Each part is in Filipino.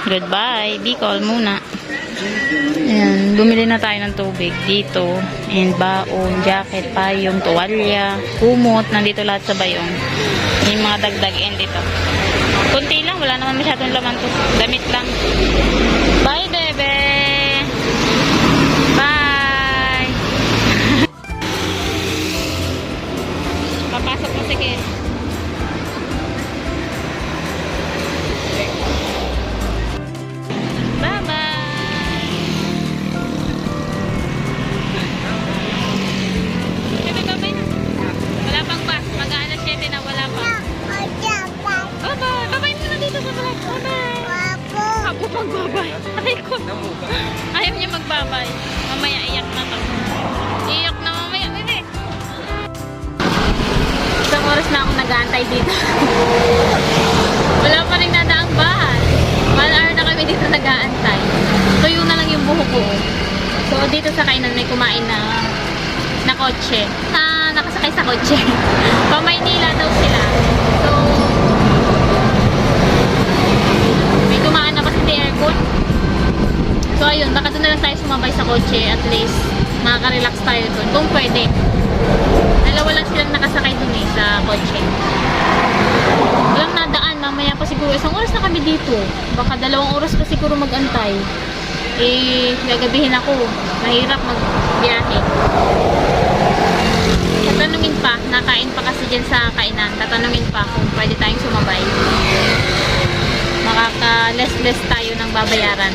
Goodbye. Bicol muna. Ayan, bumili na tayo ng tubig dito. And baon, jacket, payong, tuwalya, kumot. Nandito lahat sa bayong. Yung mga dagdag and dito. Kunti lang. Wala naman masyadong laman to. Damit lang. Bye, bebe! Bye! Papasok mo, sige. Magbabay. Aray ko. Ayaw niya magbabay. Mamaya iyak na to. Iyak na mamaya. Bebe. Isang oras na akong nag-aantay dito. Wala pa rin nadaang bahay. 1 hour na kami dito nag-aantay. Tuyo na lang yung buhok ko. So dito sa kainan may kumain na kotse. Nakasakay sa kotse. Pa Maynila daw sila. So may kumain na kasi sa aircon. So ayun, baka doon na lang tayo sumabay sa kotse. At least makaka-relax tayo doon kung pwede. Dalawa lang silang nakasakay doon sa kotse. Walang nadaan, mamaya pa siguro 1 oras na kami dito. Baka 2 oras pa siguro mag-antay. Gagabihin ako. Mahirap magbiyahe. Tatanungin pa, nakain pa kasi dyan sa kainan. Tatanungin pa kung pwede tayong sumabay. Makaka-less tayo ng babayaran.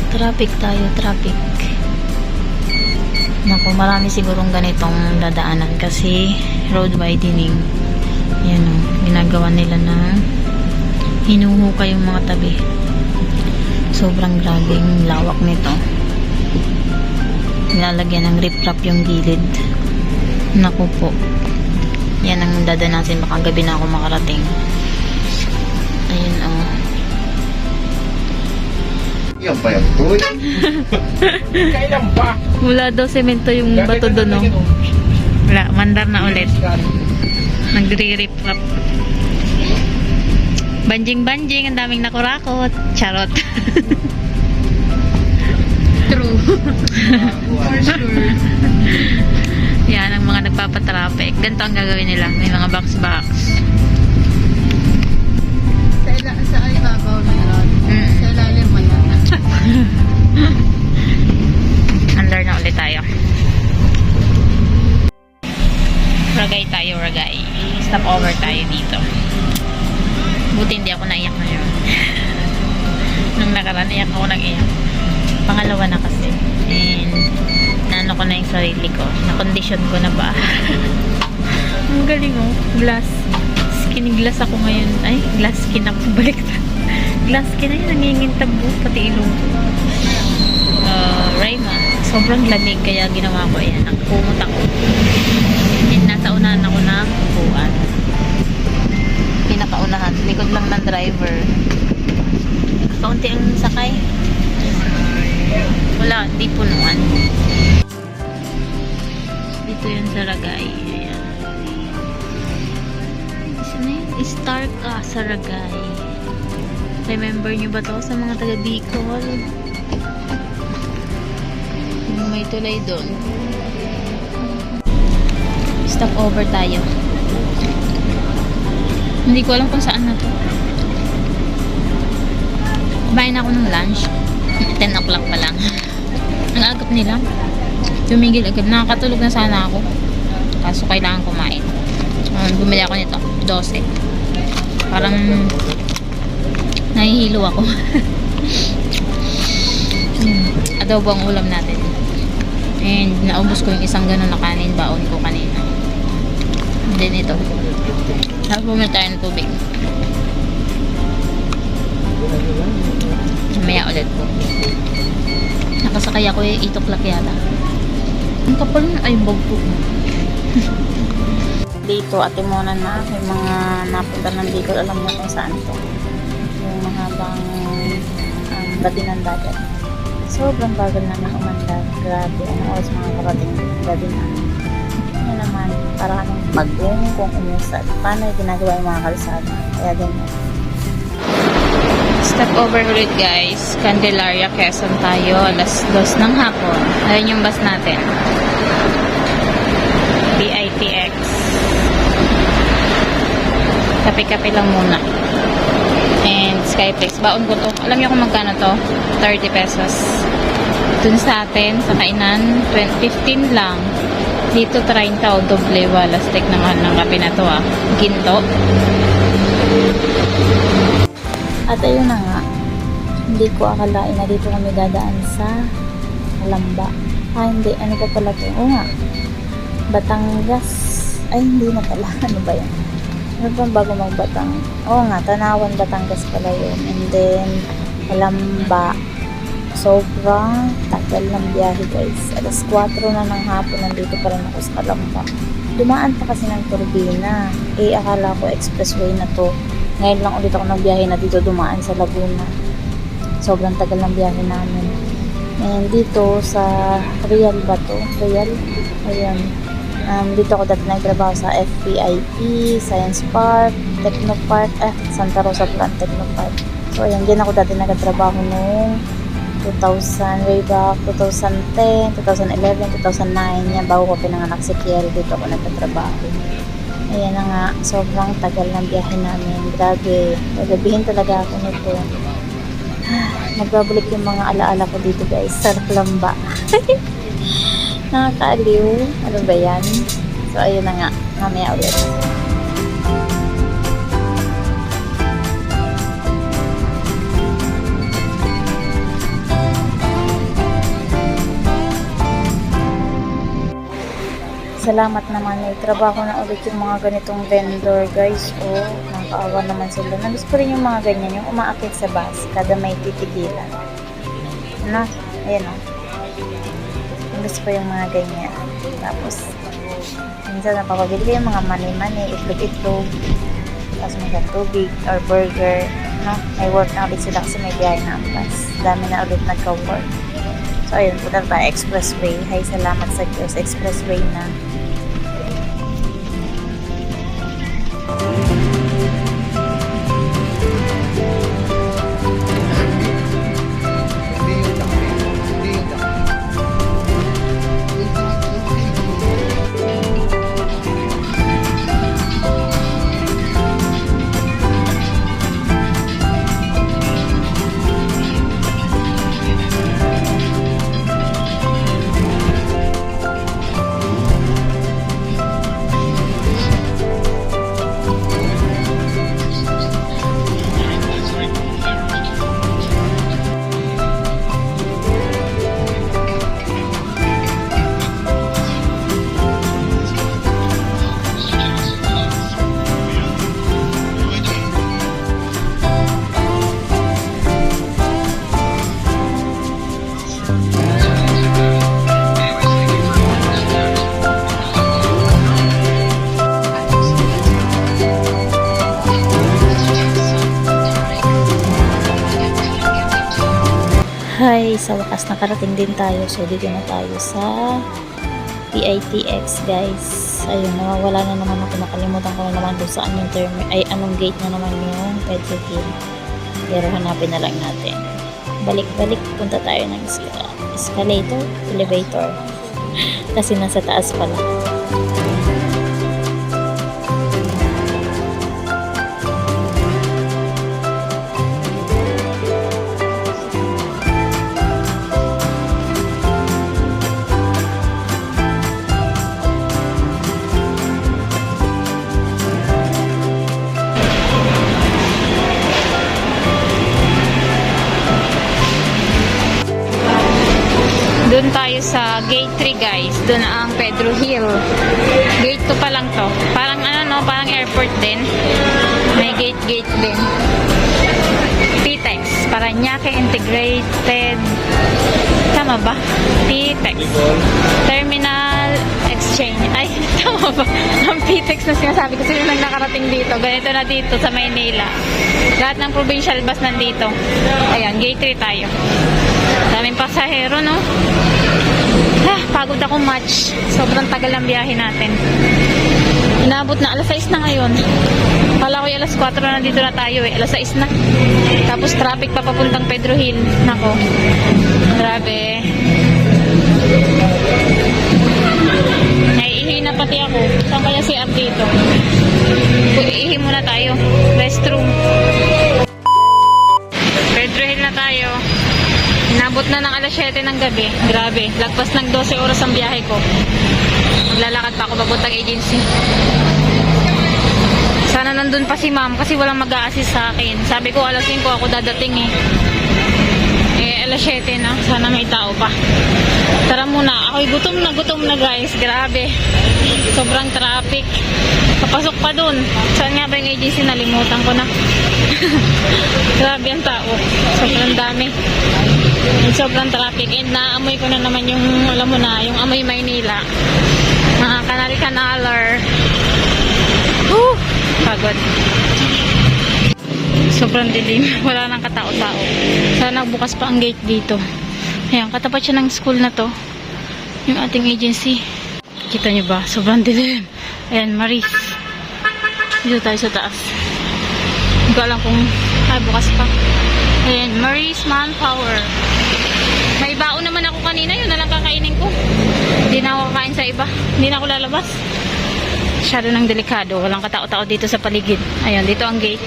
Traffic tayo, traffic. Naku, marami sigurong ganitong dadaanan kasi road widening. Yan o, ginagawa nila na hinuhukay yung mga tabi. Sobrang grabing lawak nito. Nilalagyan ng riprap yung gilid. Naku po. Yan ang dadanasin, baka gabi na ako makarating. Ayun o. Yan pa yan, boy. Kailan ba? Mula daw semento yung bato doon, no? Wala, mandar na ulit. Nagre-riprap. Banjing-banjing, ang daming nakurakot. Charot. True. For sure. Yan ang mga nagpapatraffic. Ganito ang gagawin nila. May mga box-box. Sa ibabaw meron. Sa ilalim mo yan. Under na ulit tayo. Ragay tayo, ragay. Stop over tayo dito. Buti hindi ako naiyak ngayon. Nung nakaraan, iyak ako nag-iyak. Pangalawa na kasi. And naano ko na yung sarili ko. Na-condition ko na ba? Ang galing oh. Glass. Skin glass ako ngayon. Ay, glass skin ako. Baliktad. Glass skin na yun. Nangingintab po. Pati ilong. Rayma. Sobrang lamig. Kaya ginawa ko. Ayan. Nagkumot ako. And nasa unahan ako ng upuan. Pinakaunahan. Likod lang ng driver. Kaunti ang sakay. Wala. Di punuan. Dito yun sa Ragay. Ayan. Saan na yun? Stark sa Ragay. Remember nyo ba to sa mga taga Bicol? May tulay doon. Stop over tayo. Hindi ko alam kung saan na to. Kumain ako ng lunch. 10 o'clock pa lang. Ang agap nila. Tumigil agad. Nakakatulog na sana ako. Kaso kailangan kumain. Bumili ako nito. 12. Parang nahihilo ako. Adobo ang ulam natin. And naubos ko yung isang ganun na kanin. Baon ko kanina. And then ito. Tapos bumili tayo ng tubig. Maya ulit. Nakasakay ako yung itoklak yata. Ang kapal na ay bog po. Dito ate muna na yung mga napunta ng Bicol. Alam mo kung saan to. Yung Bati ng dagat. Sobrang bagal namin umandar. Grabe, anong oras mga karating gabi namin. Ano naman, para kaming bagong kung umusad. Paano ginagawa yung mga kalsada? Kaya ganyan. Stop over ulit guys. Candelaria, Quezon tayo. Alas 2 ng hapon. Ayun yung bus natin. BITX. Kape-kape lang muna. And Skyflex. Baon ko to. Alam niyo kung magkano to? 30 pesos. Dun sa atin, sa kainan, 15 lang. Dito 30 o doble. Walastik naman ng kape na to ah. Ginto. At ayun na nga. Hindi ko akalain na dito kami dadaan sa Kalamba. Hindi. Ano pa pala to? Oo nga. Batangas. Ay, hindi na pala. Ano ba yan? Ano bang bago magbatang? Oo nga, Tanawan, Batangas pala yun. And then, Kalamba. Sobrang tagal ng biyahe guys. Alas 4 na ng hapon, nandito pa rin ako sa Kalamba. Dumaan pa kasi ng turbina. Akala ko expressway na to. Ngayon lang ulit ako nagbiyahe na dito dumaan sa Laguna. Sobrang tagal ng biyahe namin. And dito sa Real ba to? Real? Ayan. Dito ako dati nagtrabaho sa FPIP, Science Park, Techno Park, Santa Rosa Plant Techno Park. So, ayan, din ako dati nagtrabaho noong 2000, way back, 2010, 2011, 2009. Yan, bago ko pinanganak si Kiel, dito ako nagtatrabaho. Ayan na nga, sobrang tagal ng biyahe namin. Grabe, gagabihin talaga ako nito. Nagbabalik yung mga alaala ko dito guys, sa Kalamba. Nakakaaliw. Ano ba yan? So, ayun na nga. Mamaya ulit. Salamat naman. May trabaho na ulit yung mga ganitong vendor, guys. Nakakaawa naman sila. Namiss ko rin yung mga ganyan. Yung umaakit sa bus. Kada may titigilan. Ano? Ayan o. Gusto ko yung mga ganyan. Tapos, minsan napapabili ko yung mga mani-mani, itlog-itlog, tapos may tubig or burger. No? May work na ulit sila kasi may biyahe na ang bus. Dami na ulit nagka-work. So, ayun, punta tayo expressway. Hay, salamat sa Diyos. Expressway na. Hi, sa wakas nakarating din tayo. So, dito na tayo sa PITX, guys. Ayun, nawawala na naman ako. Nakalimutan ko na naman kung saan yung anong gate na naman yung Petrohill. Pero hanapin na lang natin. Balik-balik, punta tayo ng escalator, elevator. Kasi nasa taas pala. Doon tayo sa gate 3 guys. Doon ang Pedro Hill. Gate 2 pa lang to. Parang ano no, parang airport din. May gate din. PTEX. Paranaque Integrated. Tama ba? PTEX. Terminal exchange. Ay, tama ba? Ang PTEX na sinasabi ko sino nang nakarating dito. Ganito na dito sa Maynila. Lahat ng provincial bus nandito. Ayan, gate 3 tayo. Daming pasahero, no? Pagod ako much. Sobrang tagal ng biyahe natin. Inabot na, alas 6 na ngayon. Kala ko yung alas 4 na nandito na tayo eh. Alas 6 na. Tapos traffic pa papuntang Pedro Hill. Nako. Grabe. Naiihi na pati ako. Saan kaya si Ab dito? Iihi muna tayo. Restroom. Pedro Hill na tayo. Inabot na ng alas 7 ng gabi. Grabe. Lagpas ng 12 oras ang biyahe ko. Maglalakad pa ako papuntang agency. Sana nandun pa si ma'am kasi walang mag-a-assist sa akin. Sabi ko alas 5 ako dadating eh. Alas 7 na. Sana may tao pa. Tara muna. Ako'y gutom na guys. Grabe. Sobrang traffic. Kapasok pa dun. Saan nga ba yung agency? Nalimutan ko na. Grabe ang tao. Sobrang dami. And sobrang traffic. And naamoy ko na naman yung, alam mo na, yung amoy Maynila. Mga kanal-kanaler. Woo! Pagod. Sobrang dilim. Wala nang katao-tao. Sana bukas pa ang gate dito. Ayan, katapat siya ng school na to. Yung ating agency. Kita nyo ba? Sobrang dilim. Ayan, Maris. Dito tayo sa taas. Hindi ko alam kung bukas pa. Ayan, Maris Manpower. May baon naman ako kanina. Yun na lang kakainin ko. Hindi na ako kakain sa iba. Hindi na ako lalabas. Masyado ng delikado. Walang katao-tao dito sa paligid. Ayan, dito ang gate.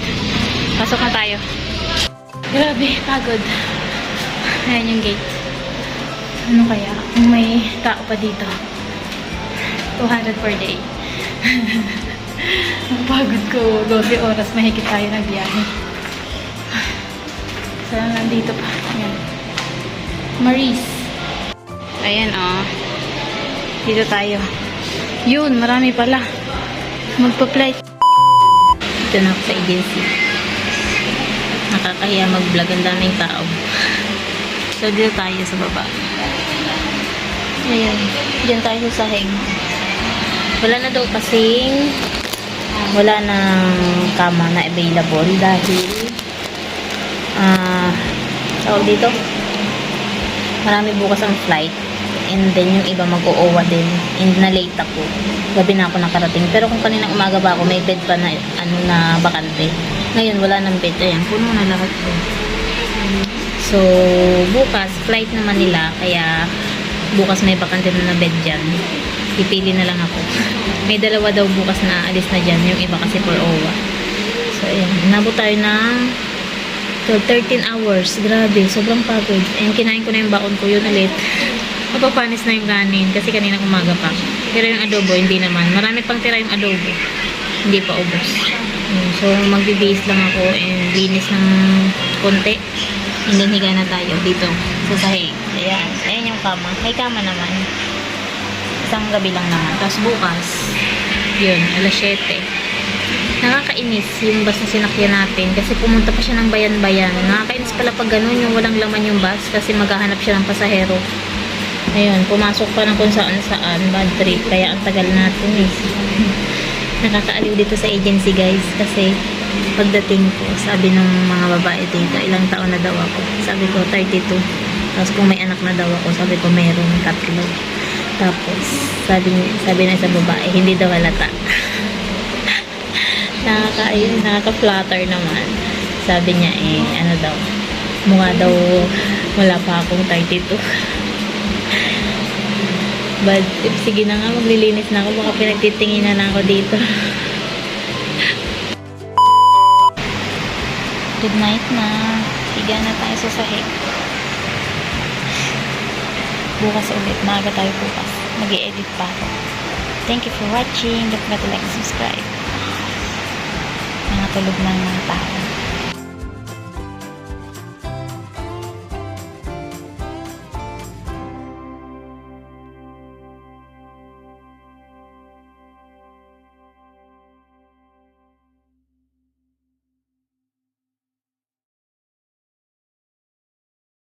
Pasok na tayo. Grabe, pagod. Ayan yung gate. Ano kaya? Kung may tao pa dito. 200 per day. Ang pagod ko. 12 oras mahigit tayo na biyahe. Saan nandito pa? Ayan. Maris. Ayan oh. Dito tayo. Yun, marami pala. Magpa-flight. Dito na ako sa agency. Nakakahiya mag-vlog, ang daming tao. So dito tayo sa baba. Ayan, dyan tayo sa sahig. Wala na daw kasing wala nang kama na available dahil tawag dito, marami bukas ang flight and then yung iba mag-o-OWA din and na-late ako. Gabi na ako nakarating. Pero kung kaninang umaga ba ako, may bed pa na na bakante. Ngayon, wala nang bed. Ayan, puno na lahat ko. So, bukas, flight naman nila. Kaya, bukas may bakante na bed dyan. Pipili na lang ako. May dalawa daw bukas na alis na dyan. Yung iba kasi for OWA. So, ayan. Nabot tayo ng 13 hours. Grabe, sobrang pagod. And kinain ko na yung baon ko. Yun ulit. Mapapanis na yung kanin. Kasi kaninang umaga pa. Pero yung adobo, hindi naman. Marami pang tira yung adobo. Hindi pa ubos. So, magbibihis lang ako and linis ng konti. And then, higa na tayo dito sa sahig. Ayan. Ayan yung kama. May kama naman. Isang gabi lang naman. Tapos bukas, yun, alas 7. Nakakainis yung bus na sinakyan natin. Kasi pumunta pa siya ng bayan-bayan. Nakakainis pala pag ganun yung walang laman yung bus. Kasi maghahanap siya ng pasahero. Ayun, pumasok pa ng kung saan-saan. Bad trip. Kaya ang tagal natin eh. Nakakaaliw dito sa agency guys. Kasi pagdating ko, sabi ng mga babae dito, ilang taon na daw ako. Sabi ko, 32. Tapos kung may anak na daw ako, sabi ko, meron 3. Tapos, sabi na isang babae, hindi daw halata. Nakaka-flatter naman. Sabi niya ano daw, mukha daw wala pa akong 32. But, sige na nga, maglilinis na ako. Baka pinagtitingin na ako dito. Good night na. Higa na tayo sa sahig. Bukas ulit. Maaga tayo bukas. Mag-i-edit pa ako. Thank you for watching. Don't forget to like and subscribe. Mga tulog ng mga tao.